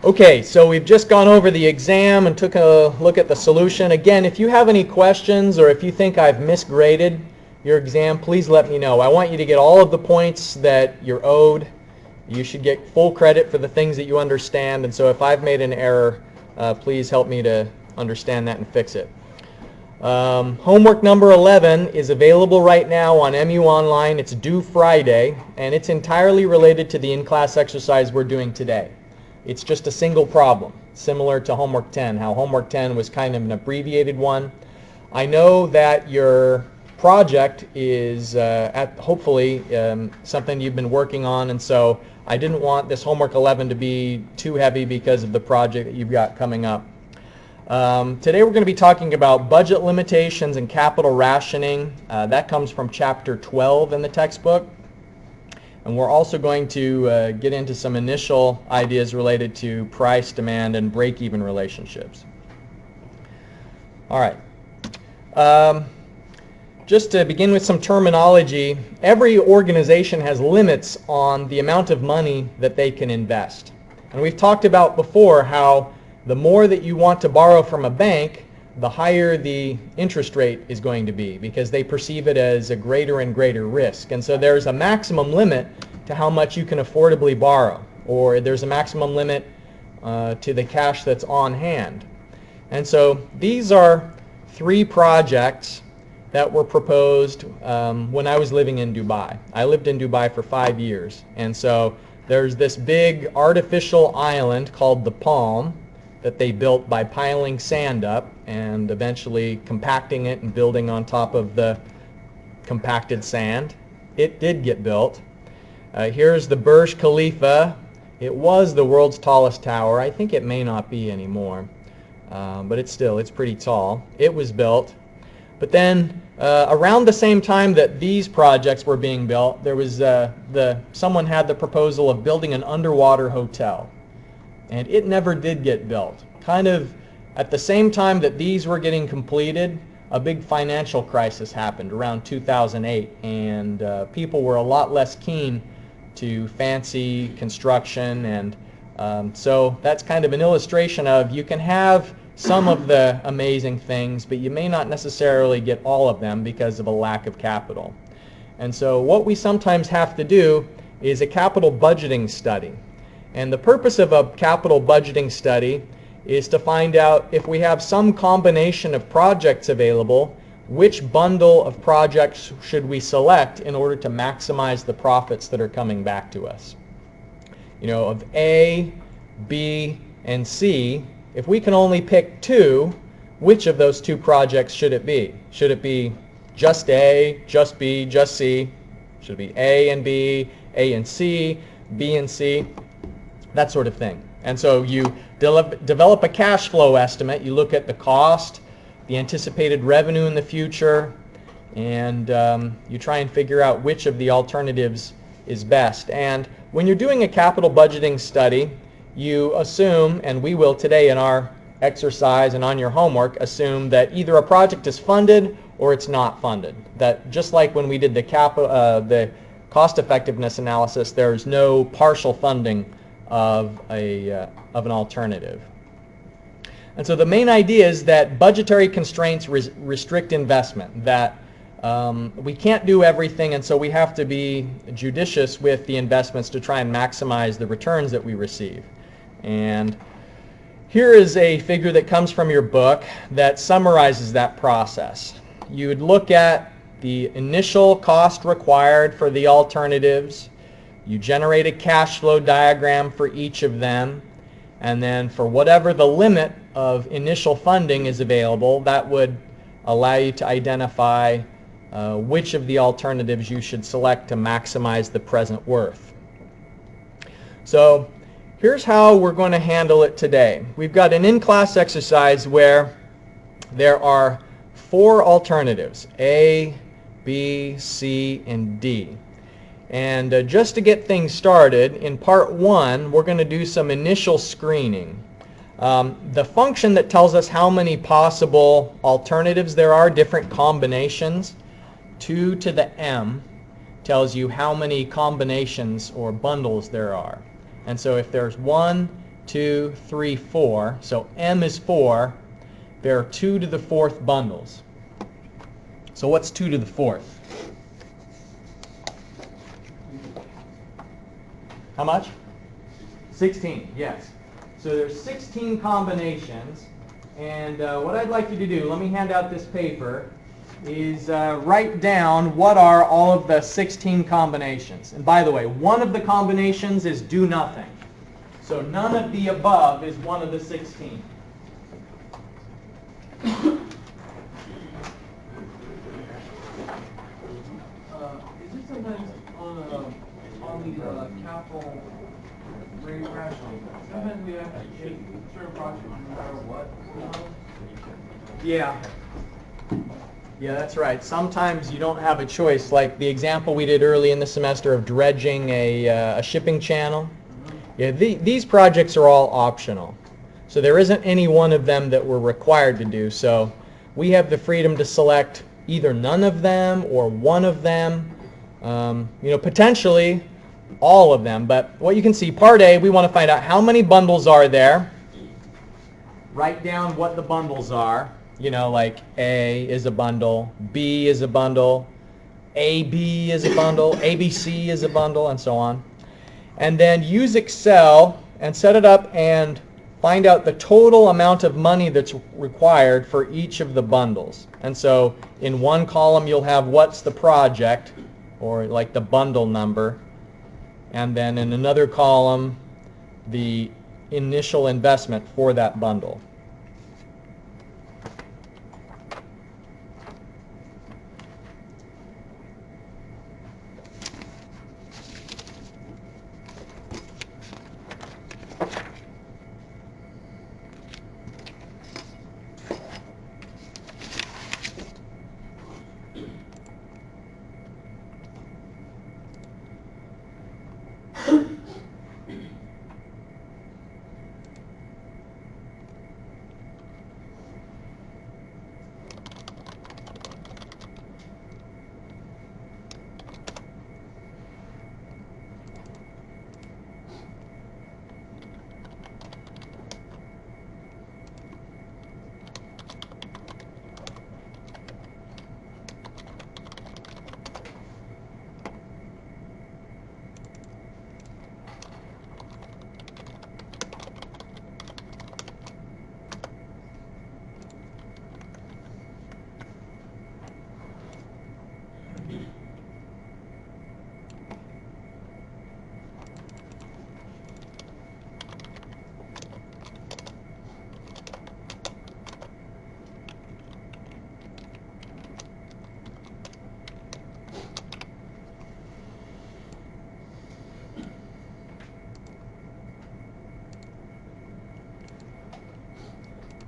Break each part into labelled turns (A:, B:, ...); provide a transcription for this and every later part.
A: Okay, so we've just gone over the exam and took a look at the solution. Again, if you have any questions or if you think I've misgraded your exam, please let me know. I want you to get all of the points that you're owed. You should get full credit for the things that you understand, and so if I've made an error, please help me to understand that and fix it. Homework number 11 is available right now on MU Online. It's due Friday, and it's entirely related to the in-class exercise we're doing today. It's just a single problem, similar to homework 10, how homework 10 was kind of an abbreviated one. I know that your project is hopefully something you've been working on, and so I didn't want this homework 11 to be too heavy because of the project that you've got coming up. Today we're going to be talking about budget limitations and capital rationing. That comes from chapter 12 in the textbook. And we're also going to get into some initial ideas related to price, demand, and break-even relationships. All right. Just to begin with some terminology, every organization has limits on the amount of money that they can invest. And we've talked about before how the more that you want to borrow from a bank, the higher the interest rate is going to be because they perceive it as a greater and greater risk. And so there's a maximum limit to how much you can affordably borrow, or there's a maximum limit to the cash that's on hand. And so these are three projects that were proposed when I was living in Dubai. I lived in Dubai for 5 years. And so there's this big artificial island called the Palm that they built by piling sand up and eventually compacting it and building on top of the compacted sand. It did get built. Here's the Burj Khalifa. It was the world's tallest tower. I think it may not be anymore, but it's pretty tall. It was built. But then around the same time that these projects were being built, there was someone had the proposal of building an underwater hotel. And it never did get built. Kind of at the same time that these were getting completed, a big financial crisis happened around 2008, and people were a lot less keen to fancy construction, and so that's kind of an illustration of you can have some of the amazing things, but you may not necessarily get all of them because of a lack of capital. And so what we sometimes have to do is a capital budgeting study. And the purpose of a capital budgeting study is to find out if we have some combination of projects available, which bundle of projects should we select in order to maximize the profits that are coming back to us. You know, of A, B, and C, if we can only pick two, which of those two projects should it be? Should it be just A, just B, just C? Should it be A and B, A and C, B and C? That sort of thing. And so you develop a cash flow estimate. You look at the cost, the anticipated revenue in the future, and you try and figure out which of the alternatives is best. And when you're doing a capital budgeting study, you assume, and we will today in our exercise and on your homework, assume that either a project is funded or it's not funded. That just like when we did the cost effectiveness analysis, there's no partial funding of an alternative. And so the main idea is that budgetary constraints restrict investment, that we can't do everything, and so we have to be judicious with the investments to try and maximize the returns that we receive. And here is a figure that comes from your book that summarizes that process. You would look at the initial cost required for the alternatives. You generate a cash flow diagram for each of them, and then for whatever the limit of initial funding is available, that would allow you to identify which of the alternatives you should select to maximize the present worth. So here's how we're going to handle it today. We've got an in-class exercise where there are 4 alternatives, A, B, C, and D. And just to get things started, in part 1, we're going to do some initial screening. The function that tells us how many possible alternatives there are, different combinations, 2 to the m, tells you how many combinations or bundles there are. And so if there's 1, 2, 3, 4. So M is 4. There are 2 to the 4th bundles. So what's 2 to the 4th? How much? 16, yes. So there's 16 combinations. And what I'd like you to do, let me hand out this paper, is write down what are all of the 16 combinations. And by the way, one of the combinations is do nothing. So none of the above is one of the 16.
B: Is it sometimes on the capital rate rationing? Sometimes we have to take certain projects no matter what.
A: Yeah. Yeah, that's right. Sometimes you don't have a choice, like the example we did early in the semester of dredging a shipping channel. Yeah, these projects are all optional. So there isn't any one of them that we're required to do. So we have the freedom to select either none of them or one of them, potentially all of them. But what you can see, part A, we want to find out how many bundles are there. Write down what the bundles are. Like A is a bundle, B is a bundle, AB is a bundle, ABC is a bundle, and so on. And then use Excel and set it up and find out the total amount of money that's required for each of the bundles. And so in one column you'll have what's the project, or like the bundle number. And then in another column, the initial investment for that bundle.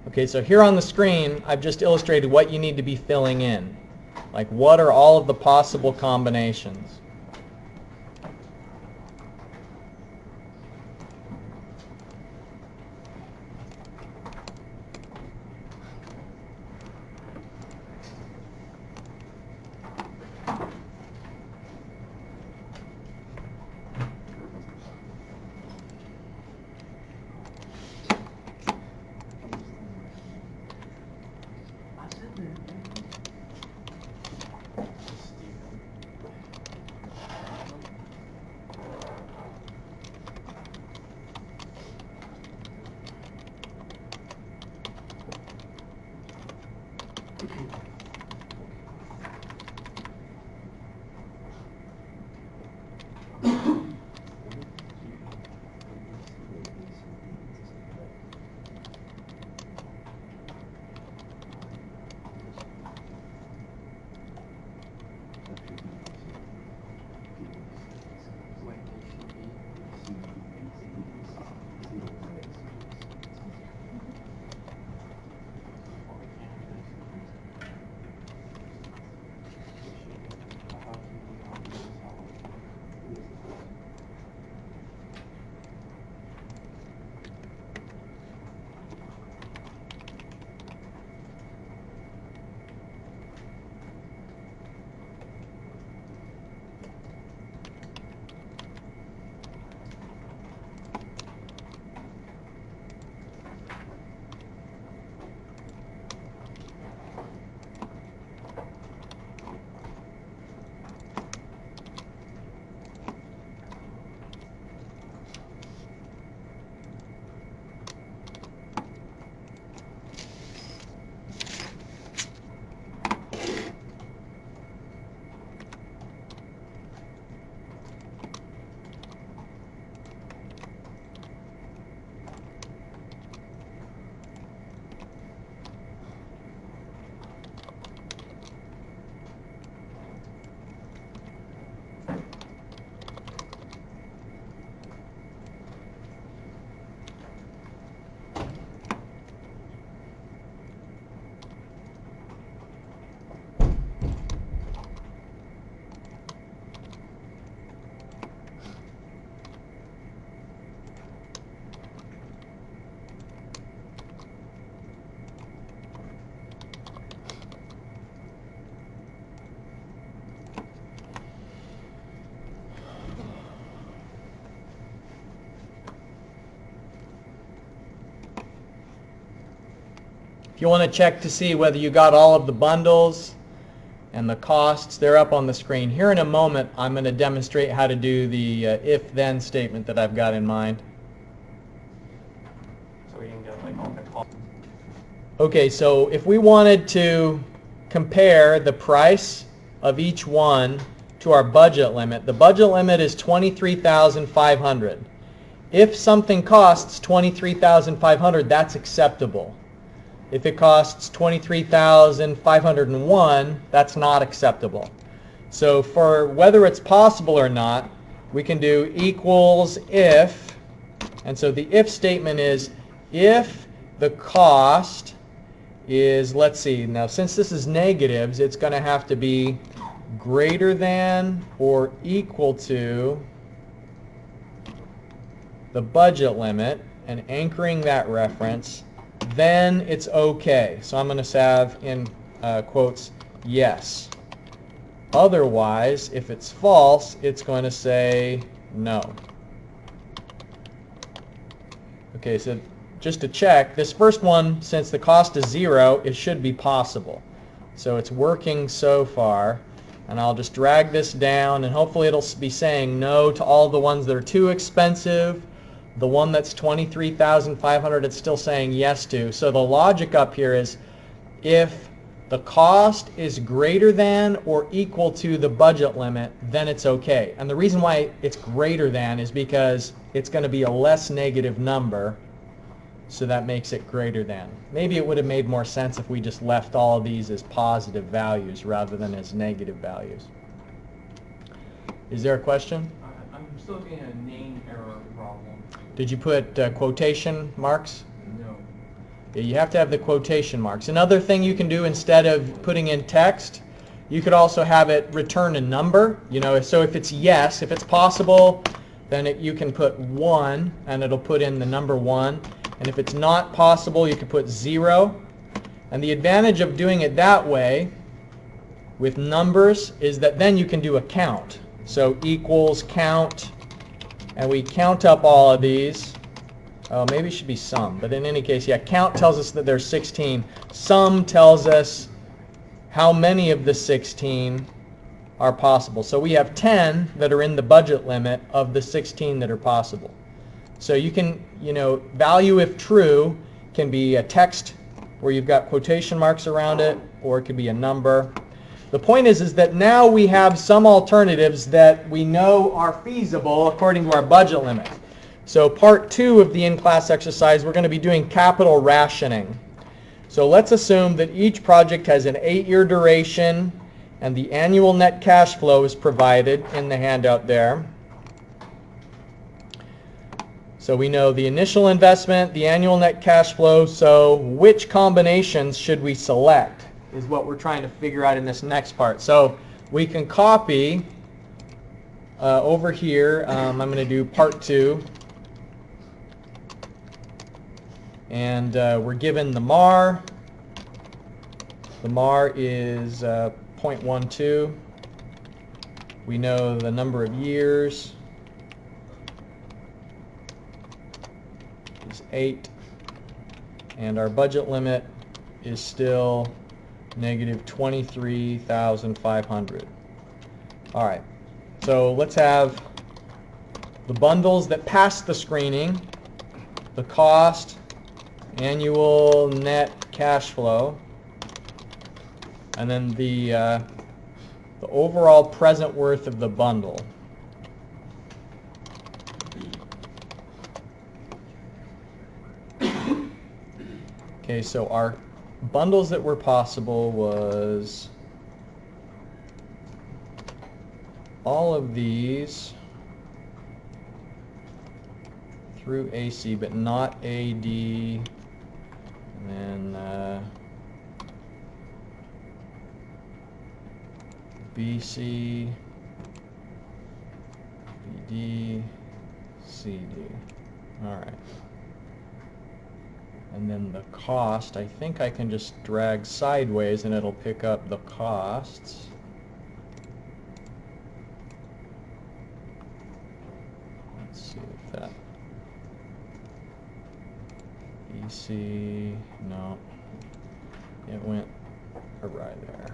A: Okay, so here on the screen, I've just illustrated what you need to be filling in. Like, what are all of the possible combinations? If you want to check to see whether you got all of the bundles and the costs, they're up on the screen. Here in a moment, I'm going to demonstrate how to do the if-then statement that I've got in mind.
C: So we can get like all the costs.
A: Okay, so if we wanted to compare the price of each one to our budget limit, the budget limit is $23,500. If something costs $23,500, that's acceptable. If it costs $23,501, that's not acceptable. So for whether it's possible or not, we can do equals if, and so the if statement is if the cost is, let's see, now since this is negatives, it's going to have to be greater than or equal to the budget limit, and anchoring that reference, then it's okay. So I'm going to have in quotes, yes. Otherwise, if it's false, it's going to say no. Okay, so just to check, this first one, since the cost is 0, it should be possible. So it's working so far. And I'll just drag this down, and hopefully it'll be saying no to all the ones that are too expensive. The one that's $23,500, it's still saying yes to. So the logic up here is if the cost is greater than or equal to the budget limit, then it's okay. And the reason why it's greater than is because it's going to be a less negative number, so that makes it greater than. Maybe it would have made more sense if we just left all of these as positive values rather than as negative values. Is there a question?
B: I'm still looking at a name error problem.
A: Did you put quotation marks?
B: No.
A: Yeah, you have to have the quotation marks. Another thing you can do instead of putting in text, you could also have it return a number. You know, so if it's yes, if it's possible, then you can put 1 and it'll put in the number 1. And if it's not possible, you can put 0. And the advantage of doing it that way with numbers is that then you can do a count. So equals count, and we count up all of these. Oh, maybe it should be sum, but in any case, yeah, count tells us that there's 16. Sum tells us how many of the 16 are possible. So we have 10 that are in the budget limit of the 16 that are possible. So you can, value if true can be a text where you've got quotation marks around it, or it could be a number. The point is that now we have some alternatives that we know are feasible according to our budget limit. So part 2 of the in-class exercise, we're going to be doing capital rationing. So let's assume that each project has an 8-year duration and the annual net cash flow is provided in the handout there. So we know the initial investment, the annual net cash flow, so which combinations should we select is what we're trying to figure out in this next part. So we can copy over here, I'm going to do part 2, and we're given the MAR. The MAR is 0.12. We know the number of years is 8, and our budget limit is still negative 23,500. All right, so let's have the bundles that passed the screening, the cost, annual net cash flow, and then the overall present worth of the bundle. Okay, so our bundles that were possible was all of these through AC, but not AD, and then BC, BD, CD. All right. And then the cost, I think I can just drag sideways and it'll pick up the costs. Let's see if that... EC, no. it went awry there.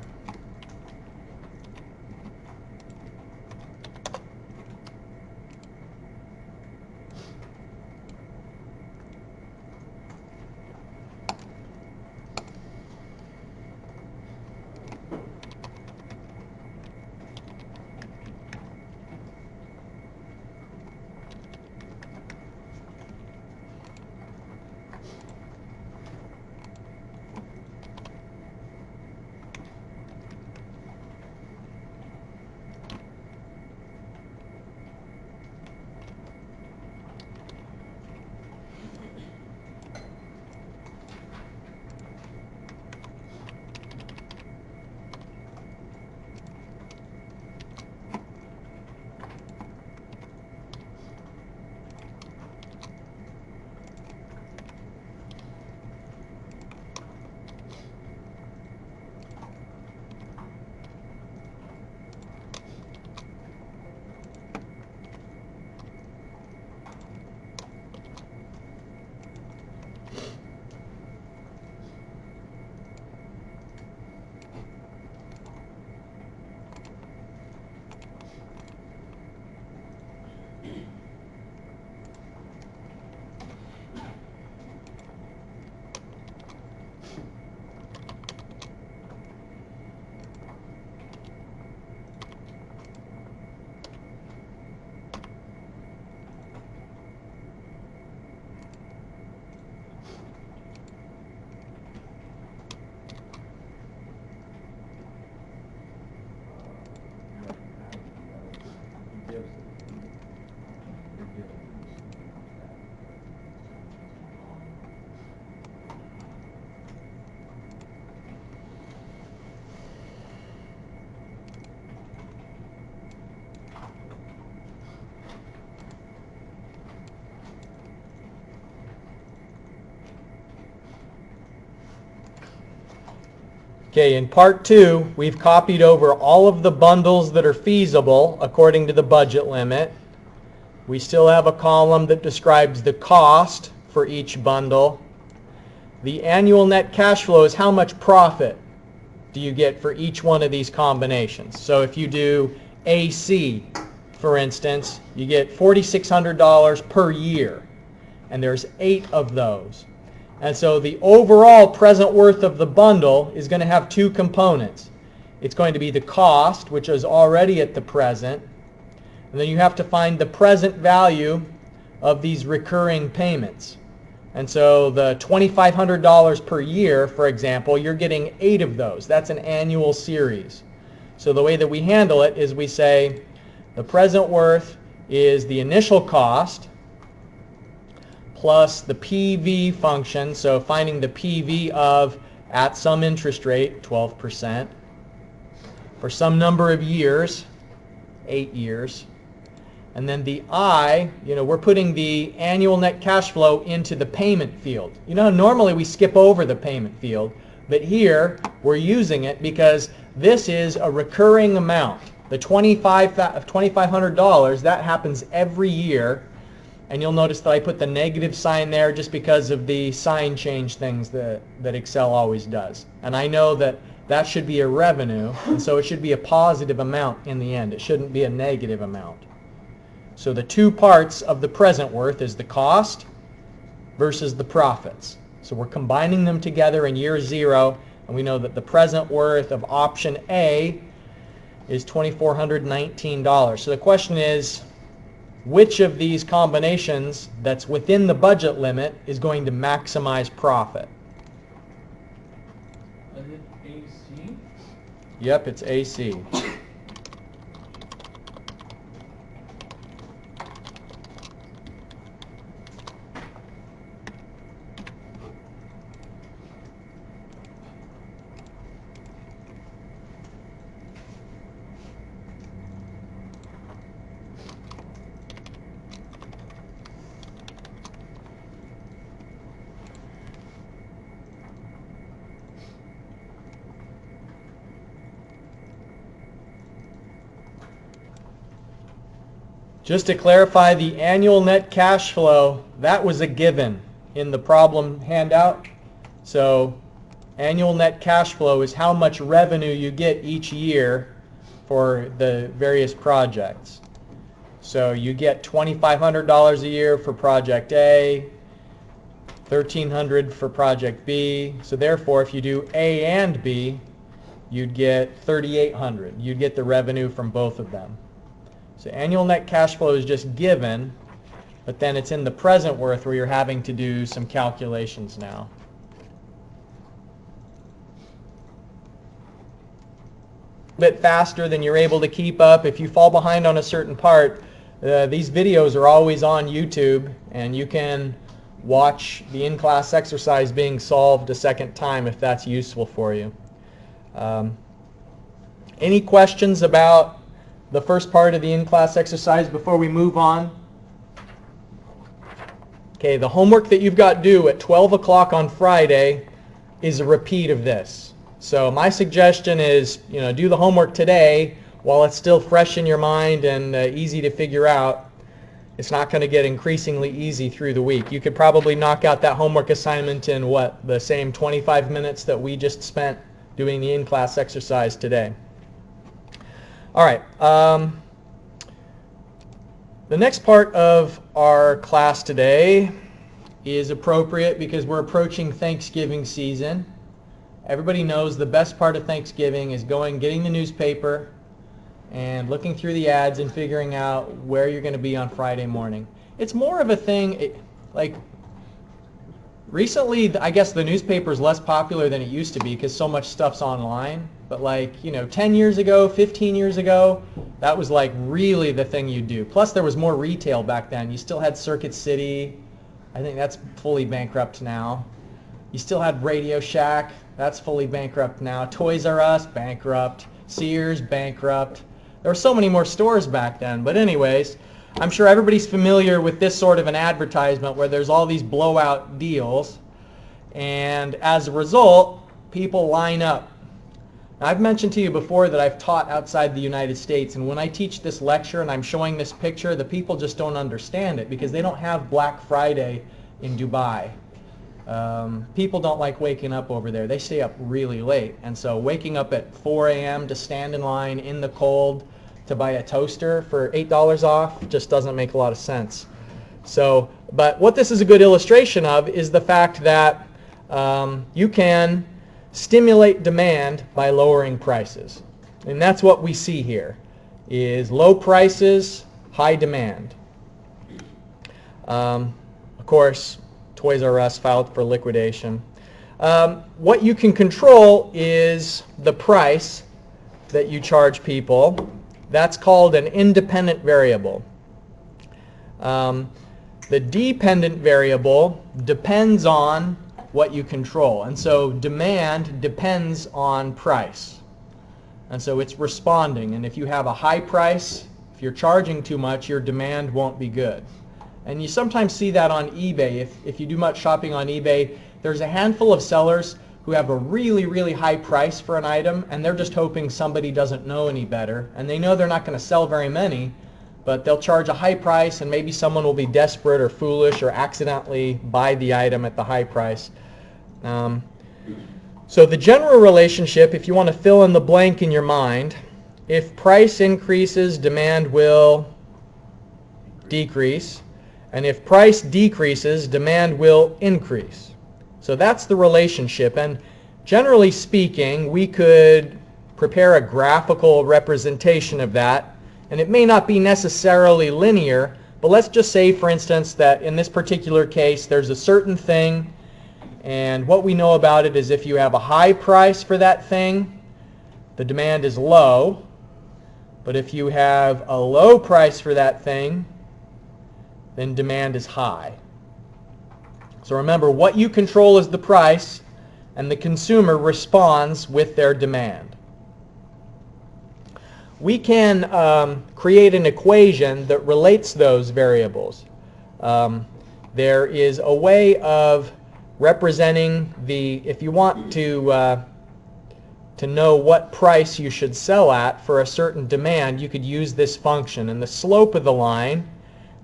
A: Okay, in part 2, we've copied over all of the bundles that are feasible according to the budget limit. We still have a column that describes the cost for each bundle. The annual net cash flow is how much profit do you get for each one of these combinations. So if you do AC, for instance, you get $4,600 per year, and there's 8 of those. And so the overall present worth of the bundle is going to have 2 components. It's going to be the cost, which is already at the present, and then you have to find the present value of these recurring payments. And so the $2,500 per year, for example, you're getting 8 of those. That's an annual series. So the way that we handle it is we say the present worth is the initial cost plus the PV function, so finding the PV of, at some interest rate, 12%, for some number of years, 8 years. And then the I, we're putting the annual net cash flow into the payment field. Normally we skip over the payment field, but here we're using it because this is a recurring amount. The $2,500, that happens every year. And you'll notice that I put the negative sign there just because of the sign change things that Excel always does. And I know that that should be a revenue, and so it should be a positive amount in the end. It shouldn't be a negative amount. So the 2 parts of the present worth is the cost versus the profits. So we're combining them together in year 0, and we know that the present worth of option A is $2,419. So the question is, which of these combinations that's within the budget limit is going to maximize profit?
B: Is it AC?
A: Yep, it's AC. Just to clarify, the annual net cash flow, that was a given in the problem handout. So Annual net cash flow is how much revenue you get each year for the various projects. So you get $2,500 a year for project A, $1,300 for project B. So therefore, if you do A and B, you'd get $3,800. You'd get the revenue from both of them. So annual net cash flow is just given, but then it's in the present worth where you're having to do some calculations now. A bit faster than you're able to keep up. If you fall behind on a certain part, these videos are always on YouTube, and you can watch the in-class exercise being solved a second time if that's useful for you. Any questions about the first part of the in-class exercise before we move on? Okay, the homework that you've got due at 12 o'clock on Friday is a repeat of this. So my suggestion is, do the homework today while it's still fresh in your mind and easy to figure out. It's not going to get increasingly easy through the week. You could probably knock out that homework assignment in the same 25 minutes that we just spent doing the in-class exercise today. All right. The next part of our class today is appropriate because we're approaching Thanksgiving season. Everybody knows the best part of Thanksgiving is getting the newspaper and looking through the ads and figuring out where you're going to be on Friday morning. It's more of a thing, like recently, I guess the newspaper is less popular than it used to be because so much stuff's online. But 10 years ago, 15 years ago, that was really the thing you do. Plus there was more retail back then. You still had Circuit City. I think that's fully bankrupt now. You still had Radio Shack. That's fully bankrupt now. Toys R Us, bankrupt. Sears, bankrupt. There were so many more stores back then. But anyways, I'm sure everybody's familiar with this sort of an advertisement where there's all these blowout deals. And as a result, people line up. Now, I've mentioned to you before that I've taught outside the United States. And when I teach this lecture and I'm showing this picture, the people just don't understand it because they don't have Black Friday in Dubai. People don't like waking up over there. They stay up really late. And so waking up at 4 a.m. to stand in line in the cold to buy a toaster for $8 off just doesn't make a lot of sense. So, but what this is a good illustration of is the fact that you can stimulate demand by lowering prices. And that's what we see here, is low prices, high demand. Of course, Toys R Us filed for liquidation. What you can control is the price that you charge people. That's called an independent variable. The dependent variable depends on what you control. And so demand depends on price. And so it's responding. And if you have a high price, if you're charging too much, your demand won't be good. And you sometimes see that on eBay. If you do much shopping on eBay, there's a handful of sellers who have a really, really high price for an item, and they're just hoping somebody doesn't know any better. And they know they're not going to sell very many, but they'll charge a high price, and maybe someone will be desperate or foolish or accidentally buy the item at the high price. So the general relationship, if you want to fill in the blank in your mind, if price increases, demand will decrease. And if price decreases, demand will increase. So that's the relationship. And generally speaking, we could prepare a graphical representation of that. And it may not be necessarily linear, but let's just say, for instance, that in this particular case, there's a certain thing. And what we know about it is if you have a high price for that thing, the demand is low. But if you have a low price for that thing, then demand is high. So remember, what you control is the price, and the consumer responds with their demand. We can create an equation that relates those variables. There is a way of representing if you want to know what price you should sell at for a certain demand, you could use this function. And the slope of the line,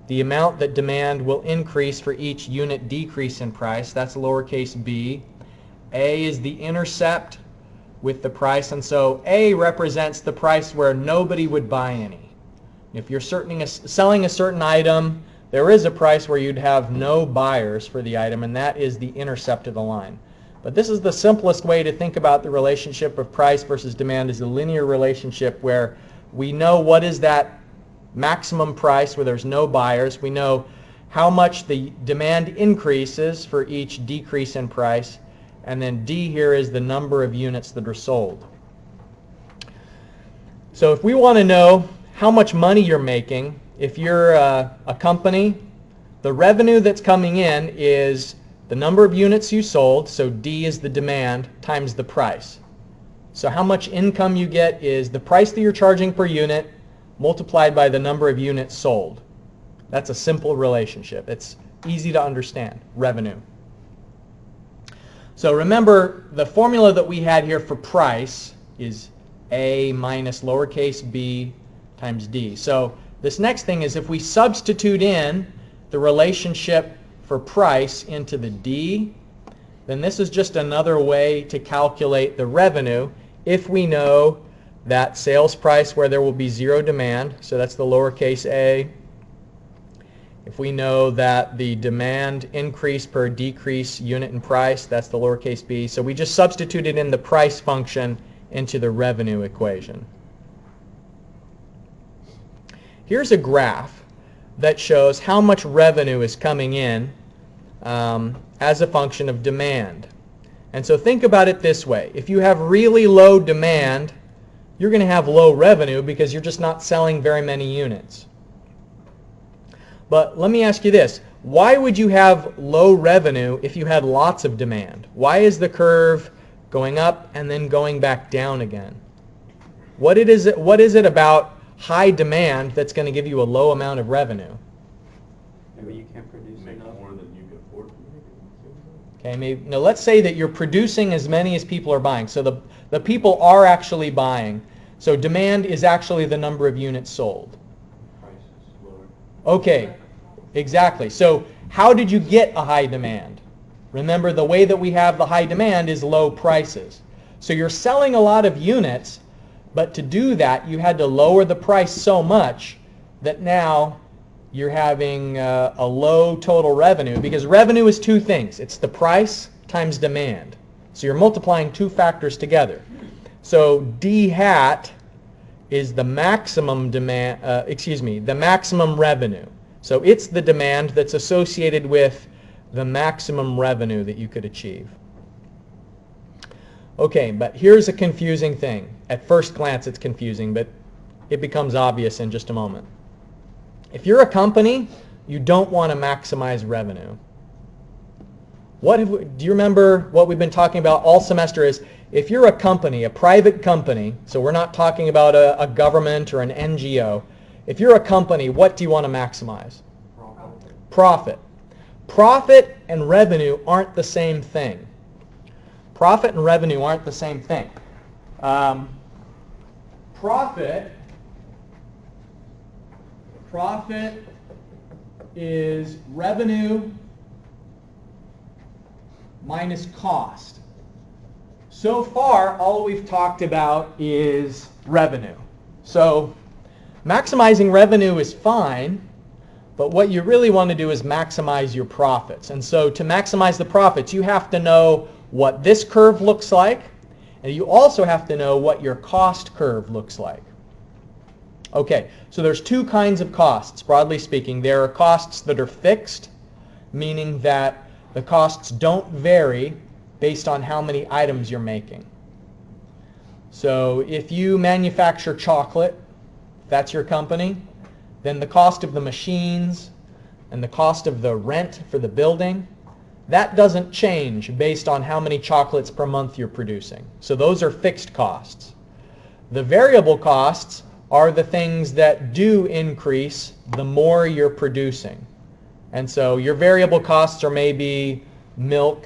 A: the amount that demand will increase for each unit decrease in price, that's lowercase b. A is the intercept with the price, and so A represents the price where nobody would buy any. If you're selling a certain item, there is a price where you'd have no buyers for the item, and that is the intercept of the line. But this is the simplest way to think about the relationship of price versus demand, is a linear relationship where we know what is that maximum price where there's no buyers. We know how much the demand increases for each decrease in price, and then D here is the number of units that are sold. So if we want to know how much money you're making, if you're a company, the revenue that's coming in is the number of units you sold, so D is the demand, times the price. So how much income you get is the price that you're charging per unit multiplied by the number of units sold. That's a simple relationship. It's easy to understand, revenue. So remember, the formula that we had here for price is A minus lowercase b times D. So this next thing is if we substitute in the relationship for price into the D, then this is just another way to calculate the revenue if we know that sales price where there will be zero demand, so that's the lowercase a. If we know that the demand increase per decrease unit in price, that's the lowercase b. So we just substituted in the price function into the revenue equation. Here's a graph that shows how much revenue is coming in as a function of demand. And so think about it this way. If you have really low demand, you're going to have low revenue because you're just not selling very many units. But let me ask you this. Why would you have low revenue if you had lots of demand? Why is the curve going up and then going back down again? What is it about high demand that's going to give you a low amount of revenue?
C: Maybe you can't produce enough.
D: More than you can afford to make.
A: Okay, no, let's say that you're producing as many as people are buying. So the people are actually buying. So demand is actually the number of units sold.
D: Price is lower.
A: Okay, exactly. So how did you get a high demand? Remember, the way that we have the high demand is low prices. So you're selling a lot of units, but to do that, you had to lower the price so much that now you're having a low total revenue, because revenue is two things. It's the price times demand. So you're multiplying two factors together. So D hat is the maximum demand, the maximum revenue. So it's the demand that's associated with the maximum revenue that you could achieve. Okay, but here's a confusing thing. At first glance it's confusing, but it becomes obvious in just a moment. If you're a company, you don't want to maximize revenue. Do you remember what we've been talking about all semester is, if you're a company, a private company, so we're not talking about a government or an NGO, if you're a company, what do you want to maximize? Profit. Profit and revenue aren't the same thing. Profit and revenue aren't the same thing. Profit is revenue minus cost. So far, all we've talked about is revenue. So maximizing revenue is fine, but what you really want to do is maximize your profits. And so to maximize the profits, you have to know what this curve looks like, and you also have to know what your cost curve looks like. Okay, so there's two kinds of costs, broadly speaking. There are costs that are fixed, meaning that the costs don't vary based on how many items you're making. So if you manufacture chocolate, that's your company, then the cost of the machines and the cost of the rent for the building, that doesn't change based on how many chocolates per month you're producing. So those are fixed costs. The variable costs are the things that do increase the more you're producing. And so your variable costs are maybe milk,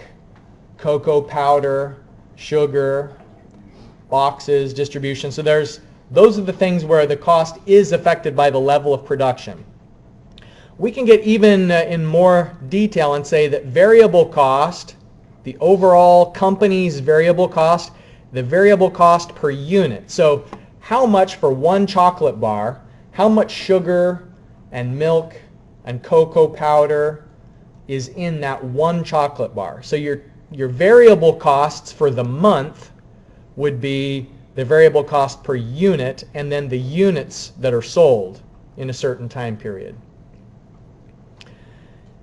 A: cocoa powder, sugar, boxes, distribution. So those are the things where the cost is affected by the level of production. We can get even in more detail and say that variable cost the overall company's variable cost, the variable cost per unit. So how much for one chocolate bar, how much sugar and milk and cocoa powder is in that one chocolate bar. So your variable costs for the month would be the variable cost per unit and then the units that are sold in a certain time period.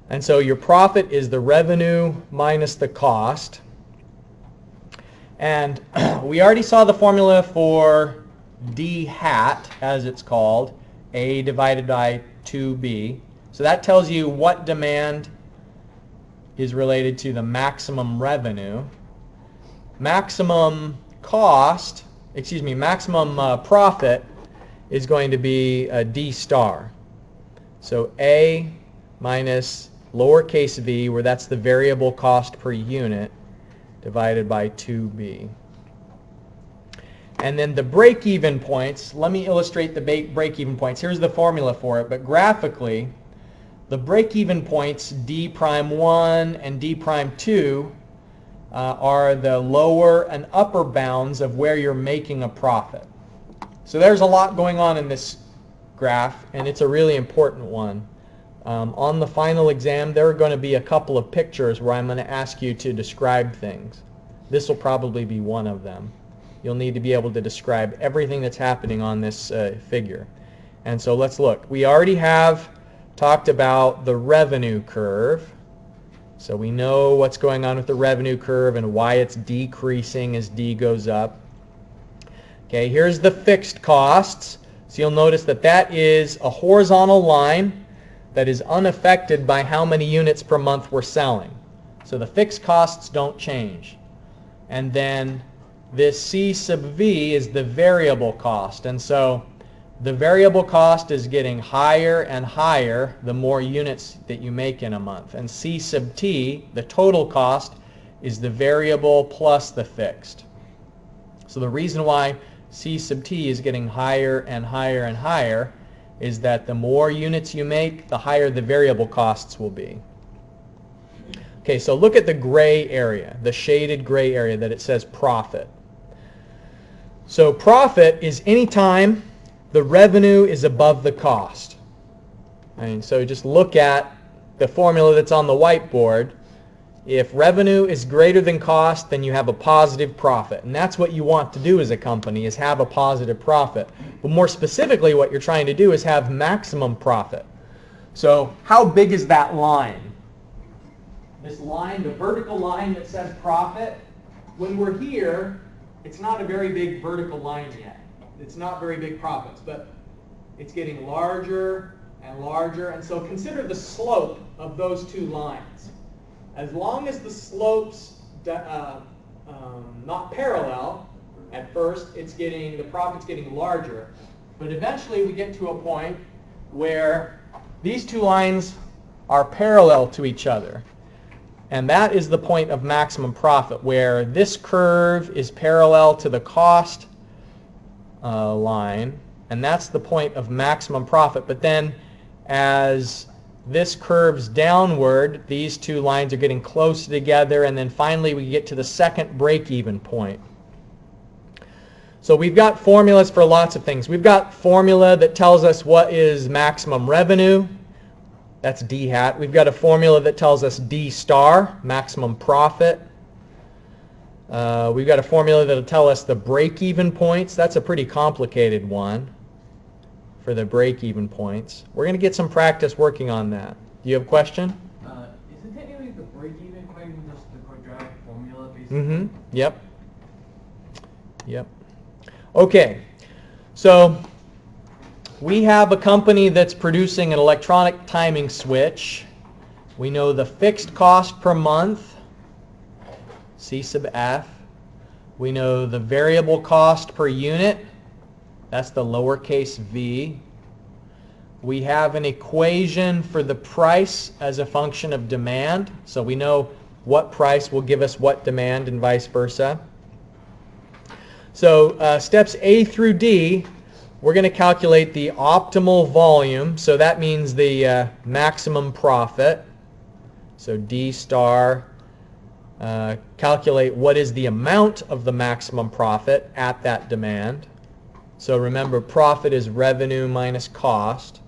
A: And so your profit is the revenue minus the cost. And we already saw the formula for D hat, as it's called, A divided by 2B. So that tells you what demand is related to the maximum revenue. Maximum cost, maximum profit is going to be D star. So A minus lowercase v, where that's the variable cost per unit, divided by 2B. And then the break-even points, let me illustrate the break-even points. Here's the formula for it, but graphically, the break-even points D prime 1 and D prime 2 are the lower and upper bounds of where you're making a profit. So there's a lot going on in this graph, and it's a really important one. On the final exam, there are going to be a couple of pictures where I'm going to ask you to describe things. This will probably be one of them. You'll need to be able to describe everything that's happening on this figure. And so let's look. We already have talked about the revenue curve. So we know what's going on with the revenue curve and why it's decreasing as D goes up. Okay, here's the fixed costs. So you'll notice that that is a horizontal line that is unaffected by how many units per month we're selling. So the fixed costs don't change. And then this C sub V is the variable cost. And so the variable cost is getting higher and higher the more units that you make in a month. And C sub T, the total cost, is the variable plus the fixed. So the reason why C sub T is getting higher and higher and higher is that the more units you make, the higher the variable costs will be. Okay, so look at the gray area, the shaded gray area that it says profit. So profit is any time the revenue is above the cost. And so just look at the formula that's on the whiteboard. If revenue is greater than cost, then you have a positive profit. And that's what you want to do as a company, is have a positive profit. But more specifically, what you're trying to do is have maximum profit. So how big is that line? This line, the vertical line that says profit, when we're here, it's not a very big vertical line yet. It's not very big profits, but it's getting larger and larger. And so consider the slope of those two lines. As long as the slope's not parallel, at first the profit's getting larger. But eventually we get to a point where these two lines are parallel to each other. And that is the point of maximum profit, where this curve is parallel to the cost line, and that's the point of maximum profit. But then as this curves downward, these two lines are getting closer together, and then finally we get to the second break-even point. So we've got formulas for lots of things. We've got formula that tells us what is maximum revenue. That's D hat. We've got a formula that tells us D star, maximum profit. We've got a formula that will tell us the break-even points. That's a pretty complicated one for the break-even points. We're going to get some practice working on that. Do you have a question?
B: Isn't technically the break-even point just the quadratic formula, basically?
A: Mm-hmm. Yep. Yep. Okay. So we have a company that's producing an electronic timing switch. We know the fixed cost per month, C sub F. We know the variable cost per unit. That's the lowercase v. We have an equation for the price as a function of demand. So we know what price will give us what demand and vice versa. So steps A through D, we're going to calculate the optimal volume. So that means the maximum profit. So D star calculate what is the amount of the maximum profit at that demand. So remember, profit is revenue minus cost.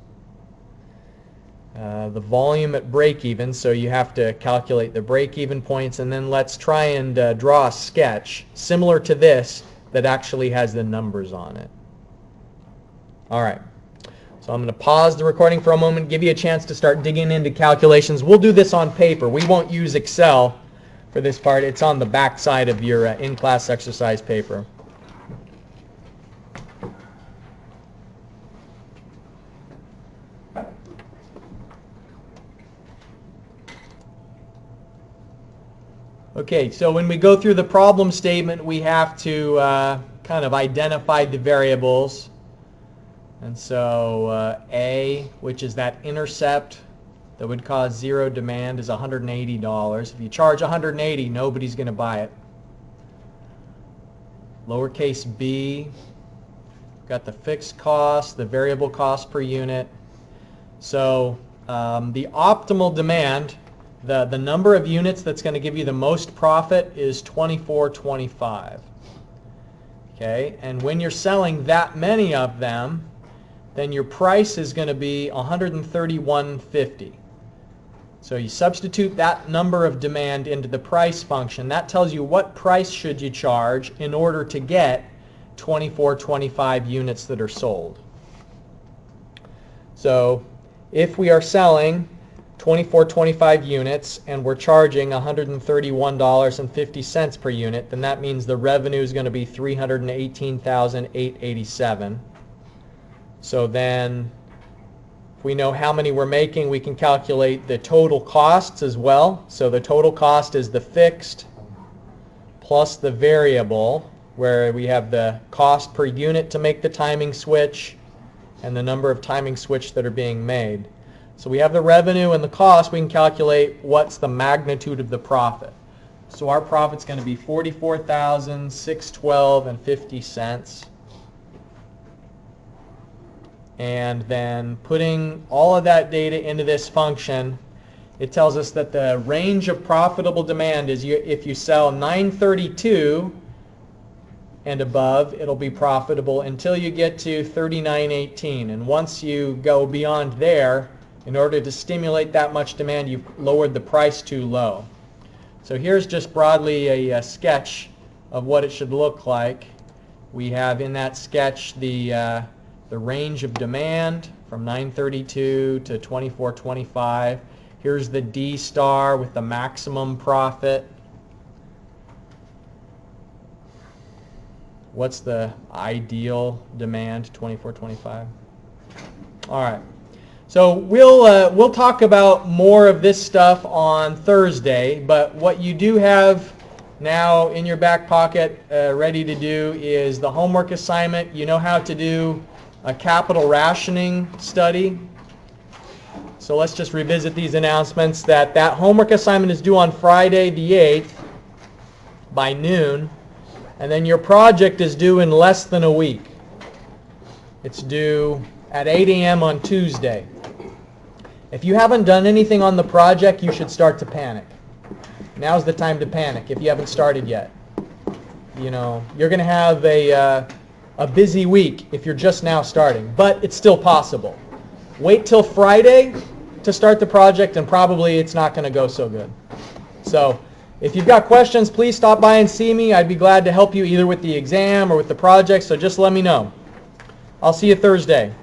A: The volume at break-even, so you have to calculate the break-even points, and then let's try and draw a sketch similar to this that actually has the numbers on it. All right. So I'm going to pause the recording for a moment, give you a chance to start digging into calculations. We'll do this on paper. We won't use Excel for this part. It's on the back side of your in-class exercise paper. Okay, so when we go through the problem statement, we have to kind of identify the variables. And so A, which is that intercept that would cause zero demand, is $180. If you charge $180, nobody's going to buy it. Lowercase b, got the fixed cost, the variable cost per unit. So the optimal demand, the number of units that's going to give you the most profit is 2425. Okay, and when you're selling that many of them, then your price is going to be $131.50. So you substitute that number of demand into the price function. That tells you what price should you charge in order to get 2425 units that are sold. So if we are selling 2425 units and we're charging $131.50 per unit, then that means the revenue is going to be $318,887. So then if we know how many we're making, we can calculate the total costs as well. So the total cost is the fixed plus the variable, where we have the cost per unit to make the timing switch and the number of timing switch that are being made. So we have the revenue and the cost. We can calculate what's the magnitude of the profit. So our profit's going to be $44,612.50. And then putting all of that data into this function, it tells us that the range of profitable demand is if you sell 932 and above, it'll be profitable until you get to 3918. And once you go beyond there, in order to stimulate that much demand, you've lowered the price too low. So here's just broadly a sketch of what it should look like. We have in that sketch the range of demand from 932 to 2425. Here's the D star with the maximum profit. What's the ideal demand? 2425. All right. So we'll talk about more of this stuff on Thursday, but what you do have now in your back pocket ready to do is the homework assignment. You know how to do a capital rationing study. So let's just revisit these announcements. That homework assignment is due on Friday the 8th by noon, and then your project is due in less than a week. It's due at 8 a.m. on Tuesday. If you haven't done anything on the project, you should start to panic. Now's the time to panic if you haven't started yet. You know, you're going to have a busy week if you're just now starting, but it's still possible. Wait till Friday to start the project, and probably it's not going to go so good. So if you've got questions, please stop by and see me. I'd be glad to help you either with the exam or with the project, so just let me know. I'll see you Thursday.